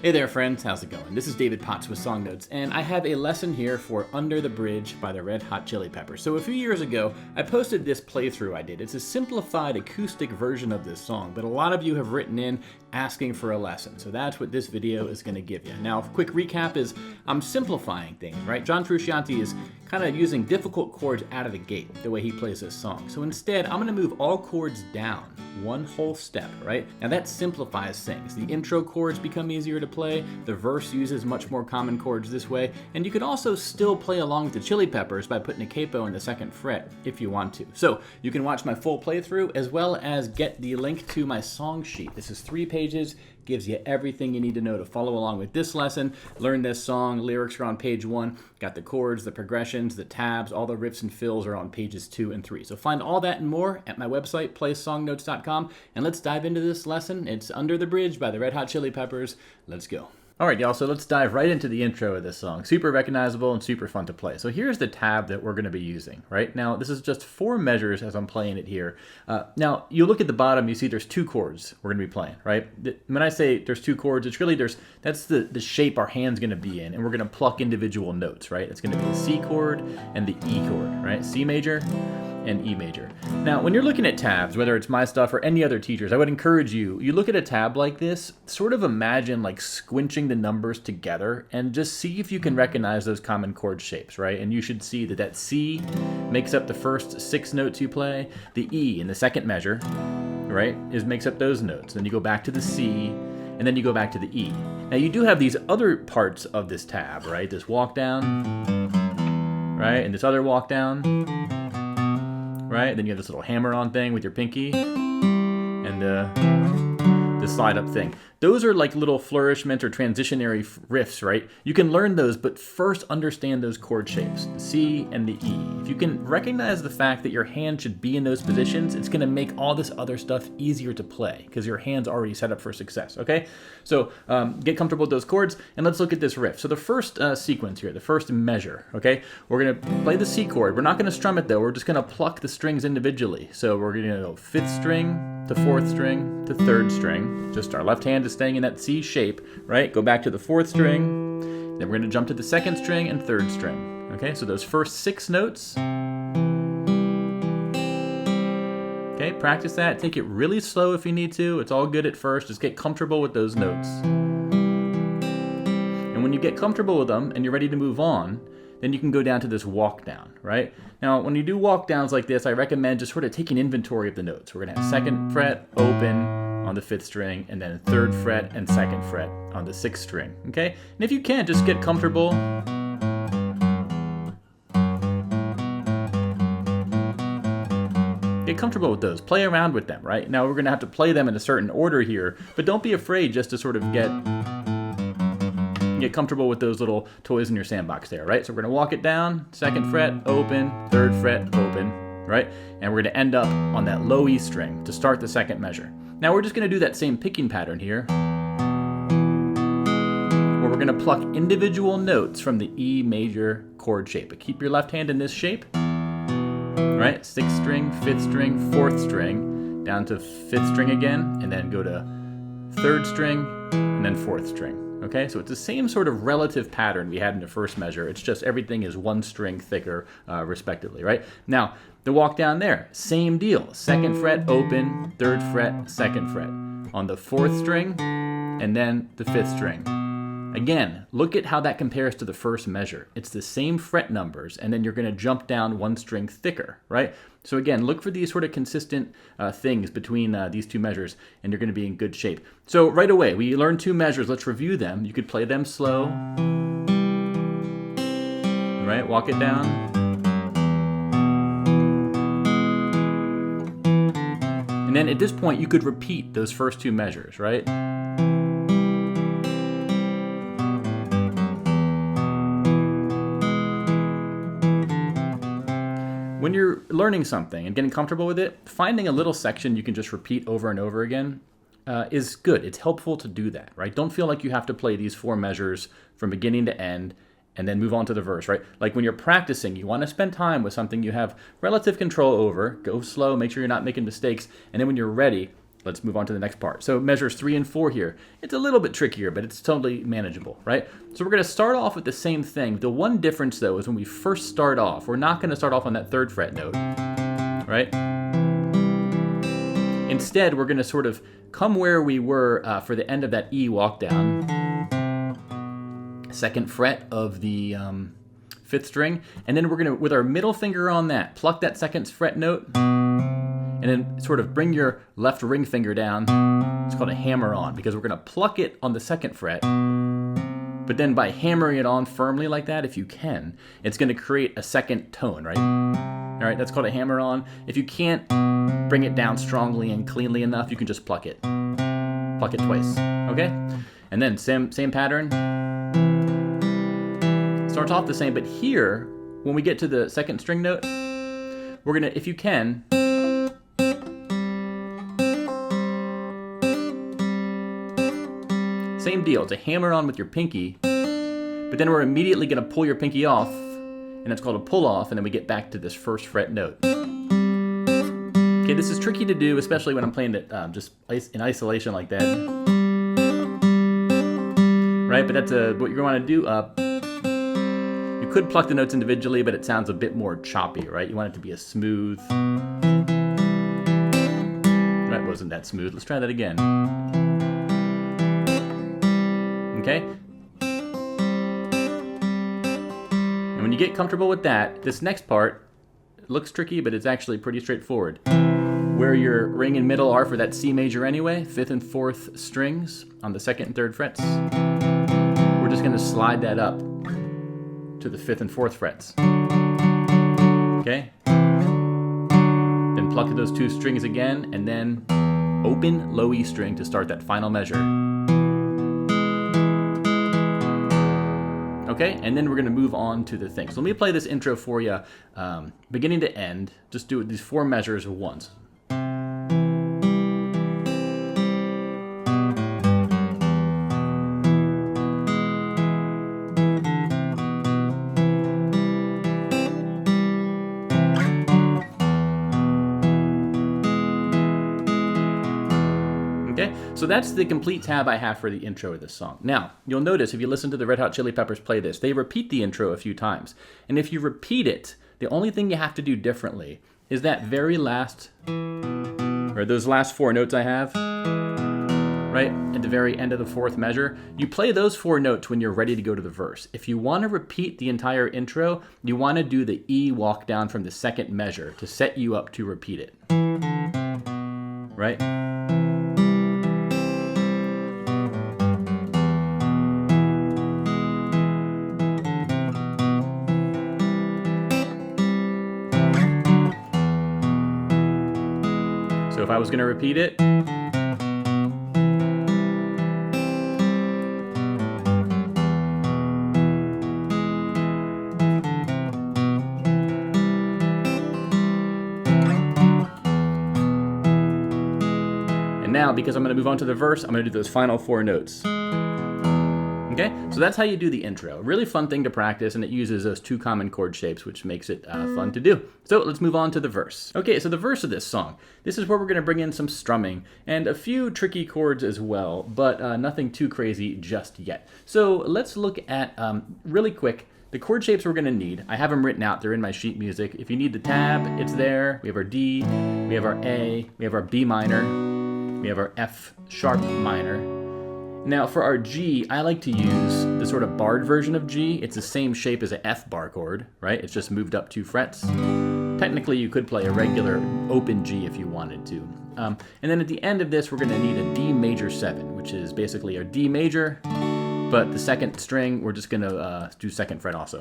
Hey there friends, how's it going? This is David Potts with Song Notes, and I have a lesson here for Under the Bridge by the Red Hot Chili Peppers. So a few years ago, I posted this playthrough I did. It's a simplified acoustic version of this song, but a lot of you have written in asking for a lesson. So that's what this video is going to give you. Now, a quick recap is I'm simplifying things, right? John Frusciante is kind of using difficult chords out of the gate, the way he plays this song. So instead, I'm going to move all chords down one whole step, right? Now that simplifies things. The intro chords become easier to play, the verse uses much more common chords this way, and you can also still play along with the Chili Peppers by putting a capo in the second fret if you want to. So you can watch my full playthrough as well as get the link to my song sheet. This is 3 pages, gives you everything you need to know to follow along with this lesson, learn this song. Lyrics are on page 1, got the chords, the progressions, the tabs, all the riffs and fills are on pages 2 and 3. So find all that and more at my website, playsongnotes.com, and let's dive into this lesson. It's Under the Bridge by the Red Hot Chili Peppers. Let's go. Alright y'all, so let's dive right into the intro of this song. Super recognizable and super fun to play. So here's the tab that we're going to be using, right? Now this is just 4 measures as I'm playing it here. Now you look at the bottom, you see there's 2 chords we're going to be playing, right? When I say there's 2 chords, it's really that's the shape our hand's going to be in, and we're going to pluck individual notes, right? It's going to be the C chord and the E chord, right? C major and E major. Now, when you're looking at tabs, whether it's my stuff or any other teachers, I would encourage you look at a tab like this, sort of imagine like squinching the numbers together and just see if you can recognize those common chord shapes, right? And you should see that C makes up the first 6 notes you play, the E in the second measure, right, makes up those notes. Then you go back to the C, and then you go back to the E. Now you do have these other parts of this tab, right? This walk down, right? And this other walk down, right? Then you have this little hammer-on thing with your pinky, and the slide-up thing. Those are like little flourishment or transitionary riffs, right? You can learn those, but first understand those chord shapes, the C and the E. If you can recognize the fact that your hand should be in those positions, it's gonna make all this other stuff easier to play because your hand's already set up for success, okay? So get comfortable with those chords, and let's look at this riff. So the first sequence here, the first measure, okay? We're gonna play the C chord. We're not gonna strum it though, we're just gonna pluck the strings individually. So we're gonna go 5th string to 4th string to 3rd string. Just our left hand is staying in that C shape, right? Go back to the 4th string, then we're going to jump to the 2nd string and 3rd string. Okay, so those first 6 notes. Okay, practice that. Take it really slow if you need to. It's all good at first. Just get comfortable with those notes. And when you get comfortable with them and you're ready to move on, then you can go down to this walk down, right? Now, when you do walk downs like this, I recommend just sort of taking inventory of the notes. We're gonna have 2nd fret open on the 5th string, and then 3rd fret and 2nd fret on the 6th string, okay? And if you can, just get comfortable. Get comfortable with those. Play around with them, right? Now, we're gonna have to play them in a certain order here, but don't be afraid just to sort of get comfortable with those little toys in your sandbox there, right? So we're gonna walk it down, 2nd fret, open, 3rd fret, open, right? And we're gonna end up on that low E string to start the 2nd measure. Now we're just gonna do that same picking pattern here, where we're gonna pluck individual notes from the E major chord shape. But keep your left hand in this shape, right? 6th string, 5th string, 4th string, down to 5th string again, and then go to 3rd string, and then 4th string. Okay, so it's the same sort of relative pattern we had in the first measure. It's just everything is 1 string thicker, respectively, right? Now, the walk down there, same deal. 2nd fret, open, 3rd fret, 2nd fret. On the 4th string, and then the 5th string. Again, look at how that compares to the first measure. It's the same fret numbers, and then you're gonna jump down 1 string thicker, right? So again, look for these sort of consistent things between these 2 measures, and you're gonna be in good shape. So right away, we learned 2 measures. Let's review them. You could play them slow, right? Walk it down. And then at this point, you could repeat those first 2 measures, right? When you're learning something and getting comfortable with it, finding a little section you can just repeat over and over again is good. It's helpful to do that, right? Don't feel like you have to play these 4 measures from beginning to end and then move on to the verse, right? Like when you're practicing, you want to spend time with something you have relative control over. Go slow, make sure you're not making mistakes, and then when you're ready, let's move on to the next part. So measures 3 and 4 here. It's a little bit trickier, but it's totally manageable, right? So we're going to start off with the same thing. The one difference, though, is when we first start off, we're not going to start off on that 3rd fret note, right? Instead, we're going to sort of come where we were for the end of that E walk down, 2nd fret of the 5th string, and then we're going to, with our middle finger on that, pluck that 2nd fret note, and then sort of bring your left ring finger down. It's called a hammer on, because we're going to pluck it on the 2nd fret, but then by hammering it on firmly like that, if you can, it's going to create a 2nd tone, right? All right, that's called a hammer on. If you can't bring it down strongly and cleanly enough, you can just pluck it. Pluck it twice, okay? And then same pattern. Starts off the same, but here, when we get to the 2nd string note, we're gonna, if you can, same deal, it's a hammer on with your pinky, but then we're immediately gonna pull your pinky off, and it's called a pull off, and then we get back to this 1st fret note. Okay, this is tricky to do, especially when I'm playing it just in isolation like that. Right, but that's what you're gonna wanna do. You could pluck the notes individually, but it sounds a bit more choppy, right? You want it to be a smooth. That wasn't that smooth. Let's try that again. Okay? And when you get comfortable with that, this next part looks tricky, but it's actually pretty straightforward. Where your ring and middle are for that C major anyway, 5th and 4th strings on the 2nd and 3rd frets, we're just gonna slide that up to the 5th and 4th frets. Okay? Then pluck those 2 strings again, and then open low E string to start that final measure. Okay, and then we're gonna move on to the thing. So let me play this intro for you, beginning to end. Just do these 4 measures once. So that's the complete tab I have for the intro of this song. Now, you'll notice if you listen to the Red Hot Chili Peppers play this, they repeat the intro a few times. And if you repeat it, the only thing you have to do differently is that very last, or those last 4 notes I have, right, at the very end of the 4th measure, you play those 4 notes when you're ready to go to the verse. If you want to repeat the entire intro, you want to do the E walk down from the 2nd measure to set you up to repeat it. Right? So if I was going to repeat it, and now because I'm going to move on to the verse, I'm going to do those final 4 notes. Okay, so that's how you do the intro. Really fun thing to practice, and it uses those 2 common chord shapes, which makes it fun to do. So let's move on to the verse. Okay, so the verse of this song. This is where we're going to bring in some strumming and a few tricky chords as well, but nothing too crazy just yet. So let's look at, really quick, the chord shapes we're going to need. I have them written out. They're in my sheet music. If you need the tab, it's there. We have our D, we have our A, we have our B minor, we have our F sharp minor. Now for our G, I like to use the sort of barred version of G. It's the same shape as an F bar chord, right? It's just moved up 2 frets. Technically, you could play a regular open G if you wanted to. And then at the end of this, we're going to need a D major 7, which is basically our D major, but the 2nd string, we're just going to do 2nd fret also.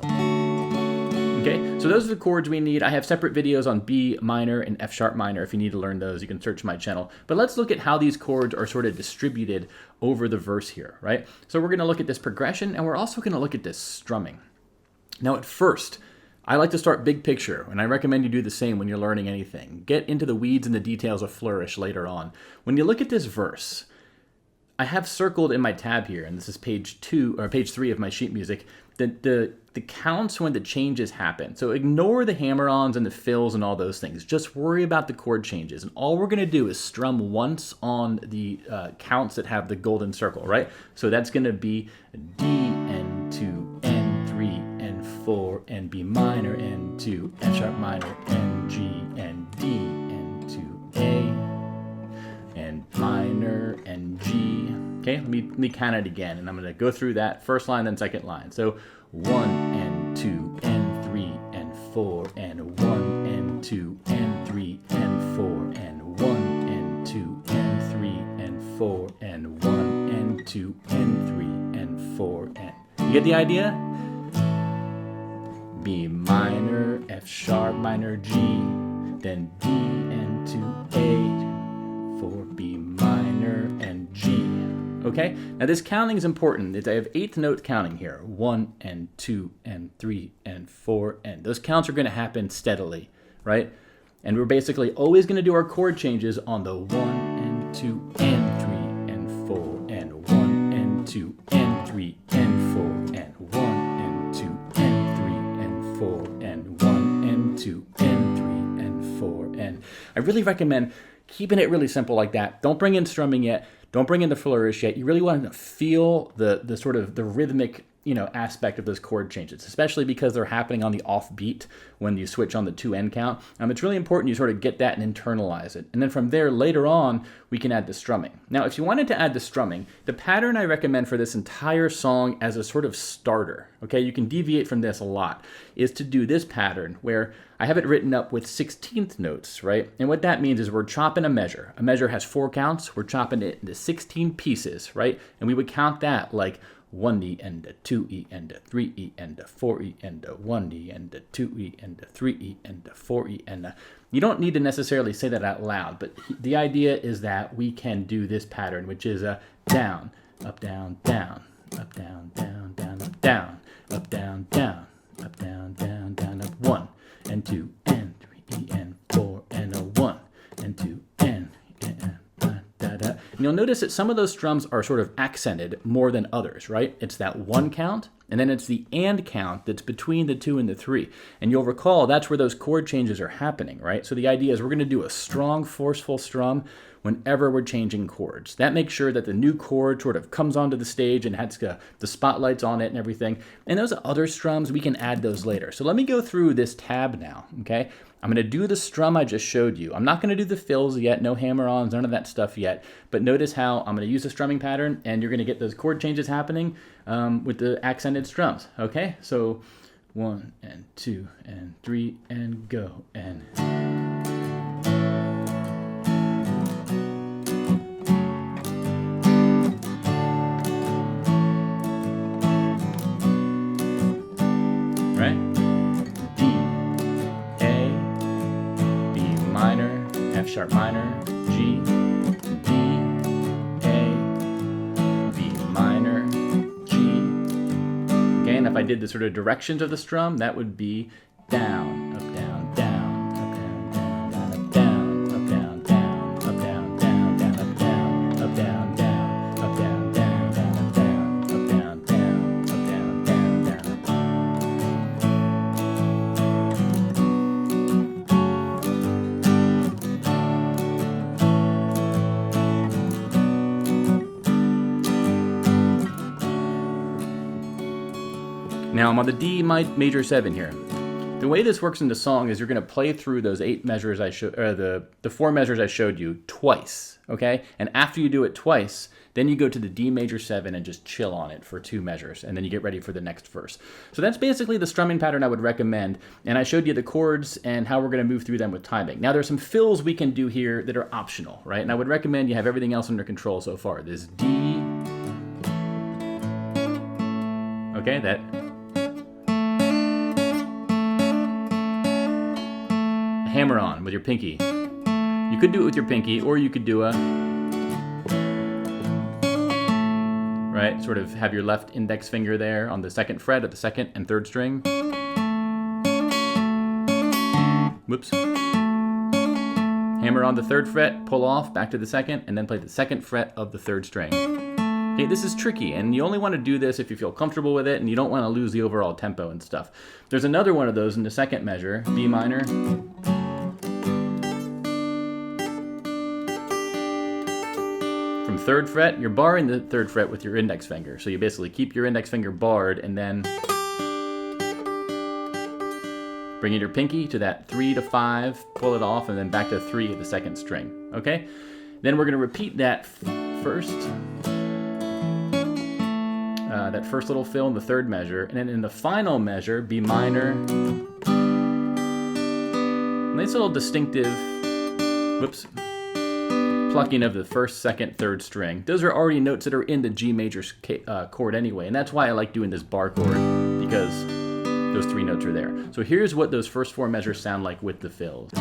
Okay, so those are the chords we need. I have separate videos on B minor and F sharp minor. If you need to learn those, you can search my channel. But let's look at how these chords are sort of distributed over the verse here, right? So we're going to look at this progression, and we're also going to look at this strumming. Now at first, I like to start big picture, and I recommend you do the same when you're learning anything. Get into the weeds and the details of flourish later on. When you look at this verse, I have circled in my tab here, and this is page 2 or page 3 of my sheet music. the counts when the changes happen. So ignore the hammer-ons and the fills and all those things. Just worry about the chord changes. And all we're going to do is strum once on the counts that have the golden circle, right? So that's going to be D, N2, N3, N4, and B minor, N2, F sharp minor, N, G, and D, N2, A, and minor, and G. Okay, let me count it again, and I'm going to go through that first line, then second line. So 1, and 2, and 3, and 4, and 1, and 2, and 3, and 4, and 1, and 2, and 3, and 4, and 1, and 2, and 3, and 4, and... You get the idea? B minor, F sharp minor, G, then D, N2, A, 4, B minor, and G. Okay, now this counting is important. I have eighth note counting here. 1, and 2, and 3, and 4, and those counts are going to happen steadily, right? And we're basically always going to do our chord changes on the 1, and 2, and 3, and 4, and 1, and 2, and 3, and 4, and 1, and 2, and 3, and 4, and 1, and 2, and 3, and 4. And I really recommend keeping it really simple like that. Don't bring in strumming yet. Don't bring in the flourish yet. You really want to feel the sort of the rhythmic, aspect of those chord changes, especially because they're happening on the offbeat when you switch on the 2-end count. It's really important you sort of get that and internalize it. And then from there, later on, we can add the strumming. Now, if you wanted to add the strumming, the pattern I recommend for this entire song as a sort of starter, okay, you can deviate from this a lot, is to do this pattern where I have it written up with 16th notes, right? And what that means is we're chopping a measure. A measure has 4 counts. We're chopping it into 16 pieces, right? And we would count that like 1E and a 2E and a 3E and a 4E and a 1E and a 2E and a 3E and a 4E and a... You don't need to necessarily say that out loud, but the idea is that we can do this pattern, which is a down, up, down, down, up, down, down, down, up, down, up, down, down, up, down, down, down, up, 1 and 2 and 3 and 4 and a 1 and 2 and da. And you'll notice that some of those strums are sort of accented more than others, right? It's that 1 count, and then it's the and count that's between the 2 and the 3. And you'll recall that's where those chord changes are happening, right? So the idea is we're going to do a strong, forceful strum whenever we're changing chords. That makes sure that the new chord sort of comes onto the stage and has the spotlights on it and everything. And those other strums, we can add those later. So let me go through this tab now, okay? I'm going to do the strum I just showed you. I'm not going to do the fills yet, no hammer-ons, none of that stuff yet. But notice how I'm going to use the strumming pattern, and you're going to get those chord changes happening with the accented strums, okay? So 1 and 2 and 3 and go and... Sharp minor, G, D, A, B minor, G. Okay, and if I did the sort of directions of the strum, that would be down, up, down, down, up, down, down, up, down, up, down, down, up, down, down, down, up, down, up, down, down, up, down, down, down, up, down, up, down, down, up, down, down, down. Now I'm on the D major 7 here. The way this works in the song is you're going to play through those 8 measures the 4 measures I showed you twice, okay? And after you do it twice, then you go to the D major 7 and just chill on it for 2 measures, and then you get ready for the next verse. So that's basically the strumming pattern I would recommend, and I showed you the chords and how we're going to move through them with timing. Now there's some fills we can do here that are optional, right? And I would recommend you have everything else under control so far. This D, okay, that... hammer on with your pinky. You could do it with your pinky, or you could do a, right, sort of have your left index finger there on the 2nd fret of the 2nd and 3rd string. Whoops. Hammer on the 3rd fret, pull off, back to the 2nd, and then play the 2nd fret of the 3rd string. Okay, this is tricky, and you only want to do this if you feel comfortable with it and you don't want to lose the overall tempo and stuff. There's another one of those in the second measure, B minor. From 3rd fret, you're barring the 3rd fret with your index finger. So you basically keep your index finger barred and then bring in your pinky to that 3 to 5, pull it off, and then back to 3 at the 2nd string, okay? Then we're gonna repeat that first little fill in the 3rd measure, and then in the final measure, B minor, nice little distinctive, whoops, plucking of the 1st, 2nd, 3rd string. Those are already notes that are in the G major chord anyway, and that's why I like doing this bar chord, because those 3 notes are there. So here's what those first 4 measures sound like with the fills.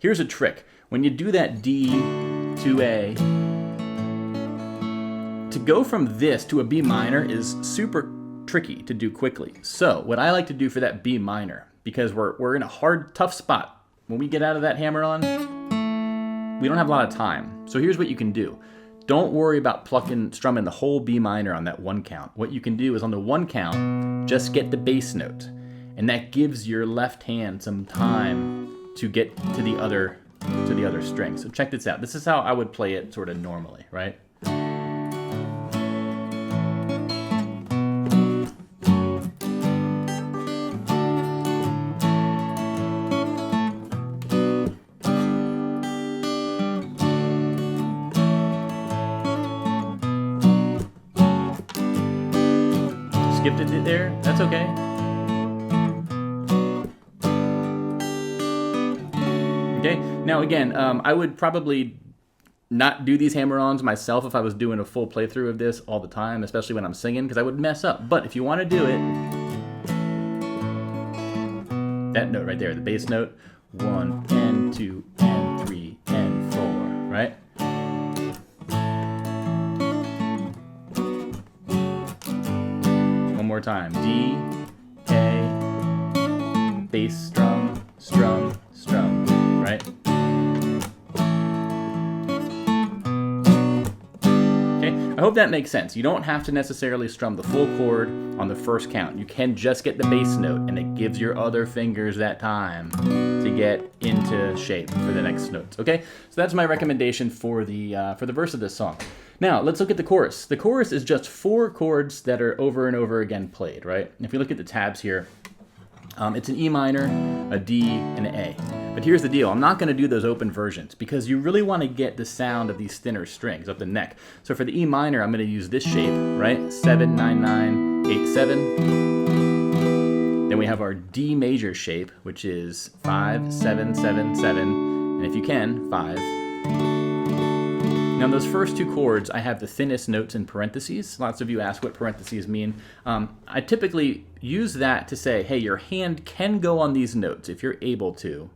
Here's a trick. When you do that D to A, to go from this to a B minor is super tricky to do quickly. So what I like to do for that B minor, because we're in a hard, tough spot. When we get out of that hammer on, we don't have a lot of time. So here's what you can do. Don't worry about strumming the whole B minor on that 1 count. What you can do is on the 1 count, just get the bass note. And that gives your left hand some time to get to the other string. So check this out. This is how I would play it sort of normally, right? Skipped it there, that's okay. Okay, now again, I would probably not do these hammer-ons myself if I was doing a full playthrough of this all the time, especially when I'm singing, because I would mess up. But if you want to do it, that note right there, the bass note, 1 and 2 and 3 and 4, right? One more time, D, A, bass, strum, strum, strum, right? Okay, I hope that makes sense. You don't have to necessarily strum the full chord on the 1st count. You can just get the bass note, and it gives your other fingers that time to get into shape for the next notes. Okay, so that's my recommendation for the verse of this song. Now let's look at the chorus. The chorus is just 4 chords that are over and over again played, right? And if you look at the tabs here, it's an E minor, a D, and an A. But here's the deal. I'm not going to do those open versions because you really want to get the sound of these thinner strings up the neck. So for the E minor, I'm going to use this shape, right? 7, 9, 9, 8, 7. Then we have our D major shape, which is 5, 7, 7, 7. And if you can, 5. Now those first 2 chords, I have the thinnest notes in parentheses. Lots of you ask what parentheses mean. I typically use that to say, hey, your hand can go on these notes if you're able to,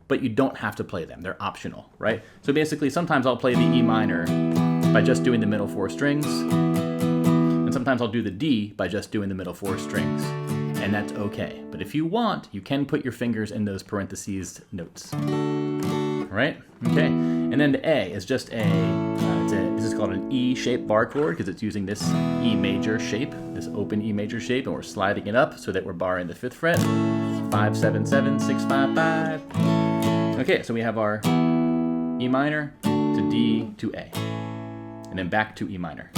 but you don't have to play them. They're optional, right? So basically, sometimes I'll play the E minor by just doing the middle 4 strings, and sometimes I'll do the D by just doing the middle 4 strings, and that's okay. But if you want, you can put your fingers in those parentheses notes. Right? Okay. And then the A is just this is called an E-shaped bar chord because it's using this E major shape, this open E major shape, and we're sliding it up so that we're barring the 5th fret. 5, 7, 7, 6, 5, 5. Okay, so we have our E minor to D to A, and then back to E minor.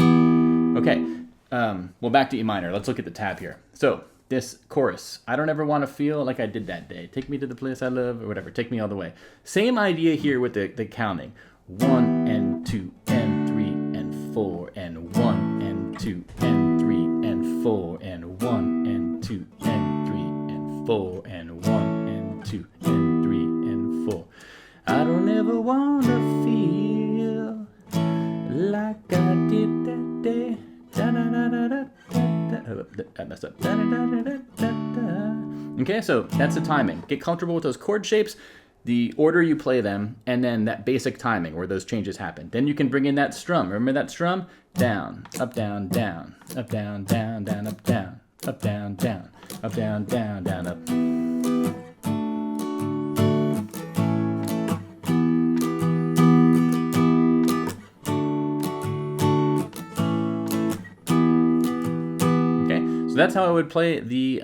Okay, well, back to E minor. Let's look at the tab here. So this chorus, I don't ever want to feel like I did that day. Take me to the place I love, or whatever. Take me all the way. Same idea here with the counting. 1 and 2 and 3 and 4 and 1 and 2 and 3 and 4 and 1 and 2 and 3 and 4 and 1 and 2 and 3 and 4. I don't ever want to feel like I did that day. Da da da da da. I messed up. Okay, so that's the timing. Get comfortable with those chord shapes, the order you play them, and then that basic timing where those changes happen. Then you can bring in that strum. Remember that strum? Down, up, down, down, up, down, down, down, up, down. up, down, down, up, down, down, down, up. Okay, so that's how I would play the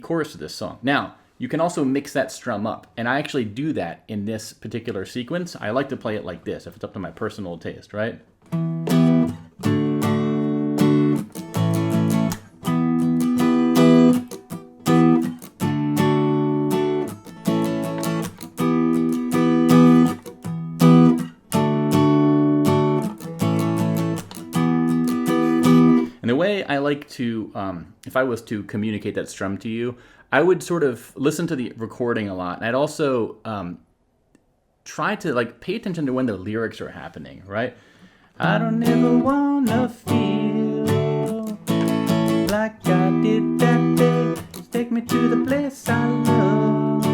chorus of this song. Now, you can also mix that strum up, and I actually do that in this particular sequence. I like to play it like this, if it's up to my personal taste, right? And the way I like to, if I was to communicate that strum to you, I would sort of listen to the recording a lot. And I'd also try to like pay attention to when the lyrics are happening, right? I don't ever wanna feel like I did that day. Just take me to the place I love.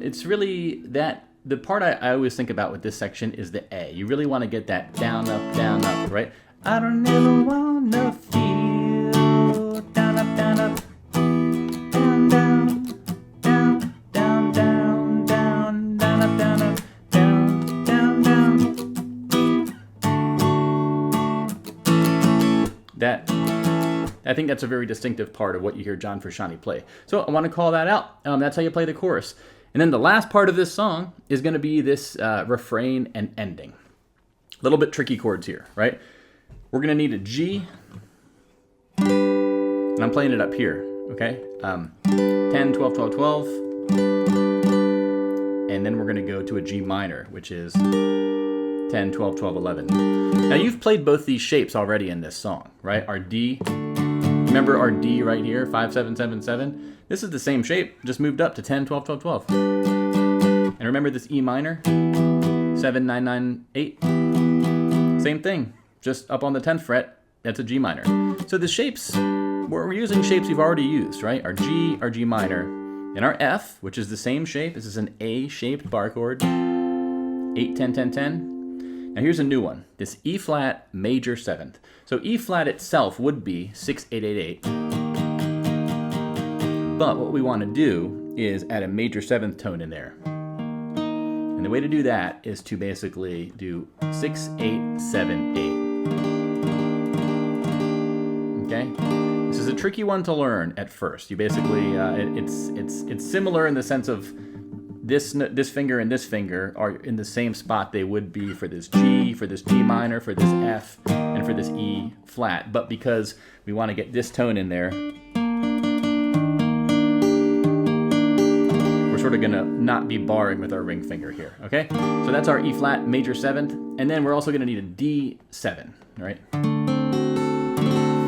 It's really that. The part I always think about with this section is the A. You really want to get that down, up, right? I don't ever want to feel down, up, down, up, down, down, down, down, down, down, down, up, down, up, down, down, down. I think that's a very distinctive part of what you hear John Frusciante play. So I want to call that out. That's how you play the chorus. And then the last part of this song is going to be this refrain and ending. A little bit tricky chords here, right? We're going to need a G, and I'm playing it up here, okay? 10, 12, 12, 12, and then we're going to go to a G minor, which is 10, 12, 12, 11. Now you've played both these shapes already in this song, right? Our D, remember our D right here, 5, 7, 7, 7? This is the same shape, just moved up to 10, 12, 12, 12. And remember this E minor, 7, 9, 9, 8? Same thing, just up on the 10th fret, that's a G minor. So the shapes, we're using shapes we've already used, right? Our G minor, and our F, which is the same shape. This is an A-shaped bar chord, 8, 10, 10, 10. Now here's a new one, this E flat major 7th. So E flat itself would be 6, 8, 8, 8. But what we want to do is add a major 7th tone in there. And the way to do that is to basically do 6, 8, 7, 8. Okay? This is a tricky one to learn at first. You basically, it's similar in the sense of this finger and this finger are in the same spot they would be for this G, for this G minor, for this F, and for this E flat. But because we want to get this tone in there, sort of gonna not be barring with our ring finger here, okay? So that's our E flat major 7th, and then we're also gonna need a D7, right?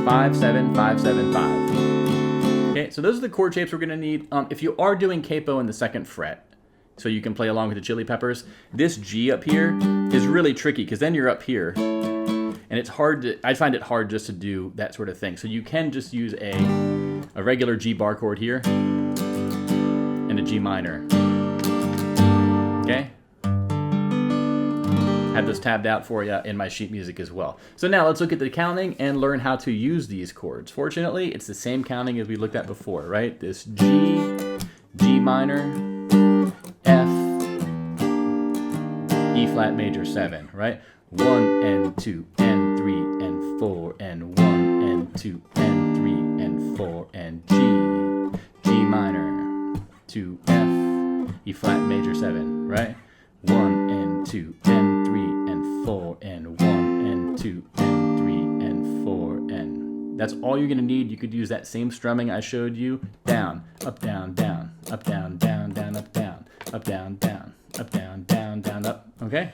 5, 7, 5, 7, 5. Okay, so those are the chord shapes we're gonna need. If you are doing capo in the 2nd fret, so you can play along with the Chili Peppers, this G up here is really tricky because then you're up here, and it's hard to, I find it hard just to do that sort of thing. So you can just use a regular G bar chord here, and a G minor. Okay? Have this tabbed out for you in my sheet music as well. So now let's look at the counting and learn how to use these chords. Fortunately, it's the same counting as we looked at before, right? This G, G minor, F, E flat major 7, right? 1 and 2 and 3 and 4 and 1 and 2 and 3 and 4 and G, G minor, to F, E flat major 7, right? 1 and 2 and 3 and 4 and 1 and 2 and 3 and 4 and that's all you're gonna need. You could use that same strumming I showed you. Down, up, down, down, up, down, down, down, up, down, up, down, down, up, down, down, down, up. Okay?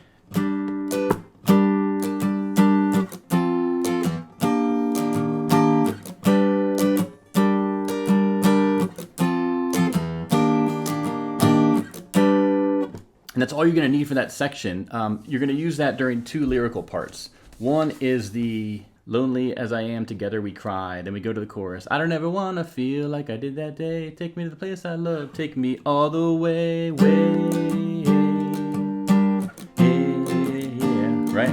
And that's all you're going to need for that section. You're going to use that during 2 lyrical parts. One is the lonely as I am, together we cry. Then we go to the chorus. I don't ever want to feel like I did that day. Take me to the place I love. Take me all the way, yeah, right?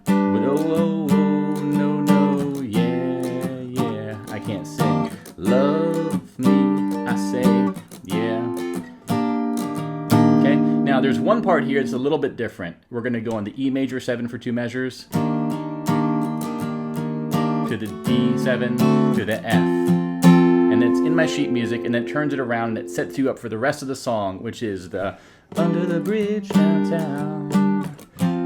Whoa, whoa, whoa, I say, yeah. Okay, now there's one part here that's a little bit different. We're going to go on the E major 7 for 2 measures, to the D7, to the F. And it's in my sheet music, and then it turns it around and it sets you up for the rest of the song, which is the under the bridge downtown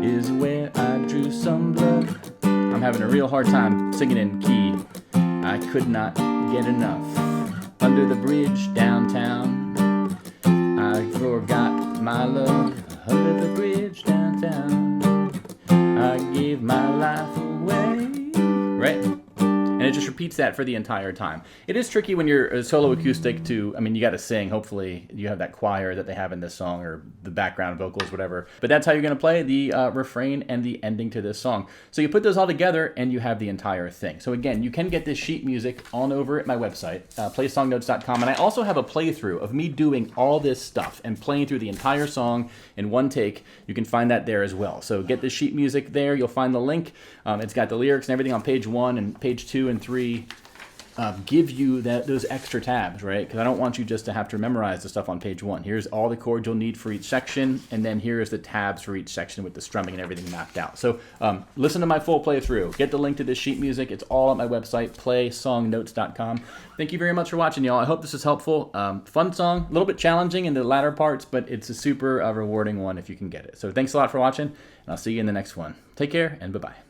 is where I drew some blood. I'm having a real hard time singing in key. I could not get enough. Under the bridge downtown, I forgot my love. Under the bridge downtown, I gave my life away. Right? And it just repeats that for the entire time. It is tricky when you're a solo acoustic to, I mean, you got to sing. Hopefully you have that choir that they have in this song, or the background vocals, whatever. But that's how you're going to play the refrain and the ending to this song. So you put those all together and you have the entire thing. So again, you can get this sheet music on over at my website, playsongnotes.com. And I also have a playthrough of me doing all this stuff and playing through the entire song in one take. You can find that there as well. So get the sheet music there. You'll find the link. It's got the lyrics and everything on page 1, and page 2 and 3 give you those extra tabs, right? Because I don't want you just to have to memorize the stuff on page 1. Here's all the chords you'll need for each section, and then here's the tabs for each section with the strumming and everything mapped out. So listen to my full playthrough. Get the link to this sheet music. It's all at my website, playsongnotes.com. Thank you very much for watching, y'all. I hope this is helpful. Fun song, a little bit challenging in the latter parts, but it's a super rewarding one if you can get it. So thanks a lot for watching, and I'll see you in the next one. Take care, and bye-bye.